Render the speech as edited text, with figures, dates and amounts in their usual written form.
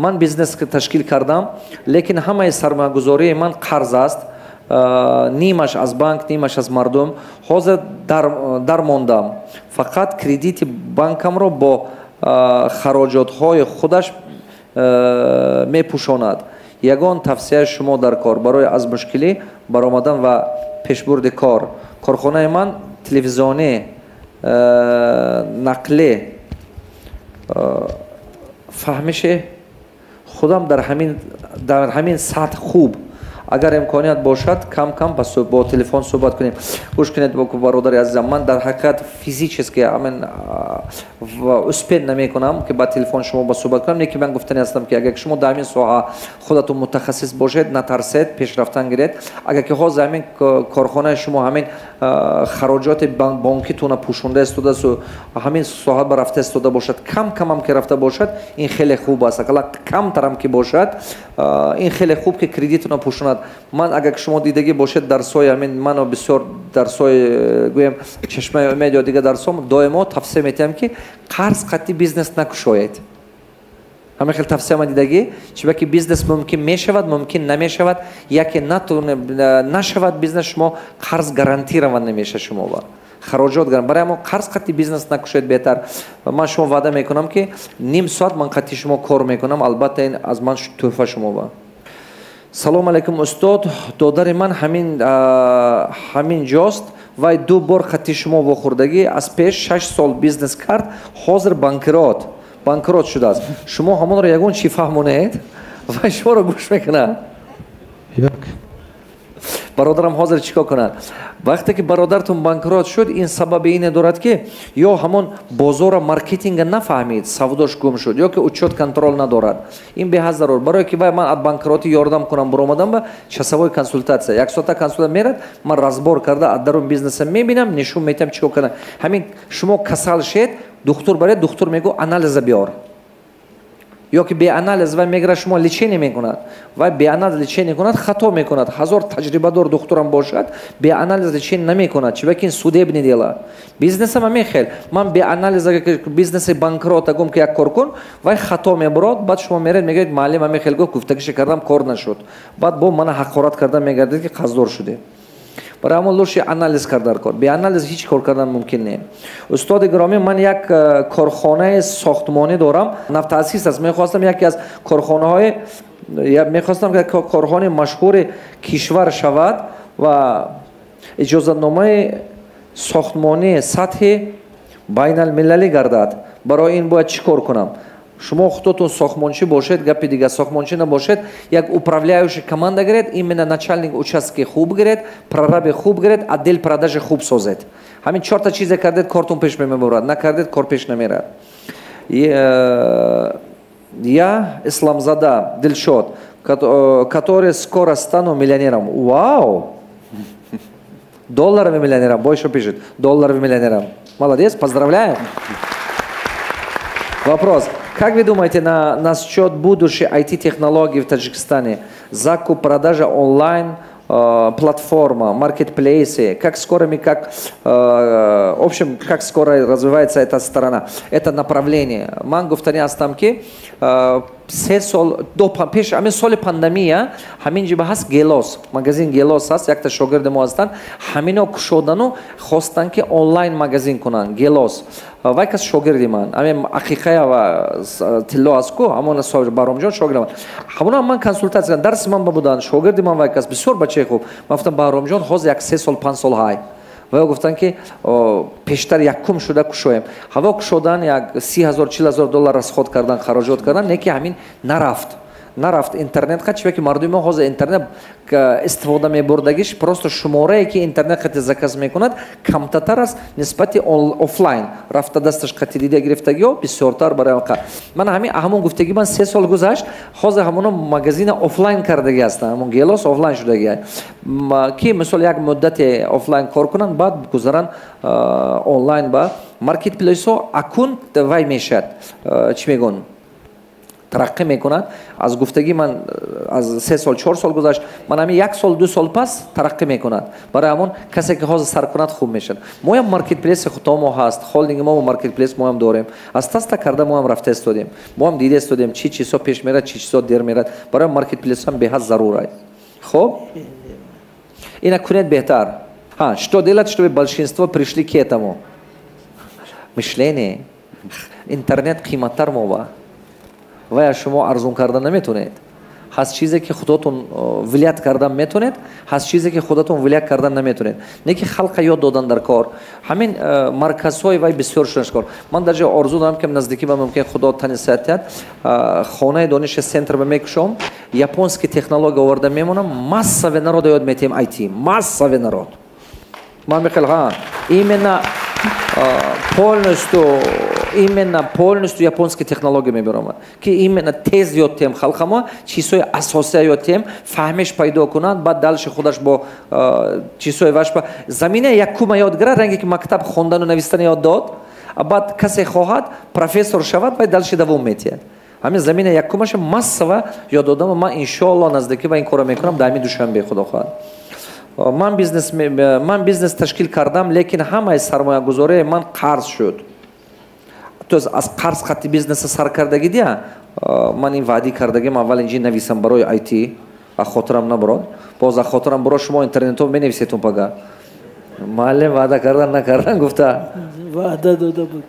من بیزنس تشکیل کردم لیکن همه سرمایه‌گذاری من قرض است، نیمش از بانک نیمش از مردم. حاضر در موندم، فقط کردیت بانکم رو با خراجات های خودش میپوشاند. یگان توصیه شما در کار برای از مشکلی برآمدن و پیشبرد کار. کارخانه من تلویزیونی، نقلی، فهمشه خودم در همین سطح خوب. اگر امکانیت باشد کم کم با تلفن صحبت کنیم. گوش کنید برادر عزیزم، من در حقیقت فیزیکش که من اسپین نمی کنم که با تلفن شما با صحبت کنم. یکی من گفتنی هستم که اگر شما در همین ساحه خودتون متخصص باشید نترسید، پیشرفتن گیرید. اگر که خواست همین کارخانه شما همین خراجات بانکیتون پوشونده است و همین ساحه به رفته استوده باشد، کم کم هم که رفته باشد، این خیلی خوب است. اگر کم ترم که باشد، این خیلی خوب که کردیتون پوشوند. من اگر شما دیدگی باشد در سایه همین منو بسیار در سایه گویم چشمه امید یا دیگه در سوم دائما توصیه میتیم که قرض قطعی بیزنس نکشوید. همه خیلی توصیه من دیدگی چون که بیزنس ممکن میشود ممکن نمیشود، یکی نشود بیزنس شما قرض گارانتی روان نمیشه شما با خراجات گرم. برای ما قرض قطعی بیزنس نکشید بهتر. من شما وعده میکنم که نیم ساعت من قطعی شما کار میکنم، البته این از من تحفه شما با. سلام علیکم استاد، دادر من همین جاست و 2 بار خطی شما با خوردگی از پیش 6 سال بیزنس کرد، حاضر بانکرات شده است. شما همون رو یگون چی فهمونید و شما رو گوش میکنن. برادرم حاضر چیکار کنن؟ وقتی که برادرتون بانکرات شد، این سبب اینه دارد که یا همون بازار مارکتینگ نفهمید، سوداش گم شد، یا که اوچت کنترل ندارد. این به ضرور برای که من از بانکراتی یاردم کنم برآمدم به چسبای کنسولتاسیا. 1 ساعت کنسولت میرد، من رازبار کرده از درون بیزنس میبینم، نشون میدم چیکار کنم. همین شما کسل شید، دکتر برای دکتر میگو آنالیز بیار. یا که به آنالیز و میگره شما لیچینی میکند و به آنالیز لیچینی کند خطا میکند. 1000 تجربه دار دکترم باشد به آنالیز لیچین نمیکند، چون که این سوده بنیدیلا بیزنس هم میخیل. من به آنالیز که بیزنس بانکرات گم که یک کار کن و خطا میبرد، بعد شما میرید میگید معلم من میخیل گفتگیش کردم کار نشد، بعد با من حقارت کردم میگردید که قصدور شده. برای همون لوش آنالیز کردن کار. به آنالیز هیچ کار کردن ممکن نیست. استاد گرامی، من یک کارخانه ساختمانی دارم، نفت تاسیس است. میخواستم یکی از کارخانه های میخواستم که کارخانه مشهور کشور شود و اجازه نامه ساختمانی سطح بین المللی گردد. برای این باید چی کار کنم؟ شما خودتون ساختمانچی باشید، گپی دیگه ساختمانچی نباشید، یک управляющий команда گرید، именно начальник участка خوب گرید، прораб خوب گرید، отдел продажи خوب سازید. همین 4 تا چیز کردید کارتون پیش میبرد، نکردید کار پیش نمیرد. Я Исламзада Дильшот, который скоро стану миллионером. Вау! Долларовым миллионером, больше пишет. Долларовым миллионером. Молодец, поздравляем. Вопрос. Как вы думаете насчет будущей IT-технологий в Таджикистане? Закуп, продажа онлайн, платформа, маркетплейсы. Как скоро в общем, как скоро развивается эта сторона, это направление? Мангу в Тане Астамке 3 سال پیش همین سال پاندемия همین جبه هست گلوس، مگزین گلوس هست، یک تا شاگرد ما هستن، همینا کشودن و خواستن که آنلاین مگزین کنن. گلوس و یک از شاگردی من همین عقیقه و تلو از کو همون بهرام شاگرد من، همون من کنسولتاسیا درس من بودن، شاگردی من و یک از بسیار بچه خوب. من گفتم بهرام جان حاضر یک 3 سال 5 سال های و گفتن که پیشتر یکم شده کشویم. هوا کشودن یک 30,000 40,000 دلار از خود کردن، خراجات کردن، نه که همین نرفت اینترنت خط. چون که مردم ما حاضر اینترنت استفاده میبردگیش پروست شماره که اینترنت خط زکاز میکند کمتر است نسبت آفلاین. رفته دستش خط دیده گرفتگی و بسیارتر برای واقع. من همون گفتگی من 3 سال گذشت حاضر همون مگزین آفلاین کردگی هستن، همون گلوس آفلاین شدگی که مثلا یک مدت آفلاین کار کنن بعد گذارن آنلاین با مارکت پلیس ها اکونت وای میشد. چی میگن؟ тараққӣ мекунад. Аз гуфтагӣ ман аз 3 сол 4 сол гузашт, ман ҳамин 1 сол 2 сол пас тараққӣ мекунад. Барои ҳамон касе ки ҳозир сар кунад хуб мешад. Мо ҳам маркетплейси худтомо ҳаст, холдинги мо маркетплейс мо ҳам дорем. Аз таста карда мо ҳам рафта истодем. Мо ҳам дида истодем чӣ чизо пеш мерад, чӣ чизо дер мерад. Барои маркетплейс ҳам беҳад зарур аст. Хуб? Ина кунед беҳтар. Что делать, чтобы большинство пришли к этому? Мышление. Интернет қиматтар мова. Ва шумо арзун кардан наметунед. ҳаст чизе ки худотун вилият кардан метунед, ҳаст чизе ки худотун вилият кардан наметунед. Не ки халқа ёд додан дар кор. Ҳамин марказҳои вай бисёр шунашкор. Ман дар ҷо орзу дорам ки наздикӣ ба мумкин худо тани саҳат диҳад, хонаи дониши центр ба мекушам, японски технология оварда мемонам, массаве народа ёд метиҳем IT, массаве народ. Ман мехел именно полностью японские технологии мебирам ки именно тез ёдтем халқама чизҳои асосия ёдтем фаҳмиш пайдо кунад, баъд далши худаш бо чизҳои вашпа замина якума ёд гирад, ранге ки мактаб хондану навистани ёд дод, а баъд касе хоҳад профессор шавад, баъд далши давом метиҳад. ҳамин замина якумаша массава ёд додам. Ман иншоаллоҳ наздикӣ ба ин кора мекунам дар ҳамин душанбе худо хоҳад. Ман бизнес ташкил кардам, лекин ҳамаи сармоягузории ман қарз шуд. То есть аз қарз хатти бизнеса саркардагӣ дия, ман ин ваъди кардагим аввал инҷи нависам барои IT, а хотирам набурод. Боз а хотирам буро шумо интернето менависед тун пага. Маълим ваъда кардан накардан гуфта. Ваъда дода буд.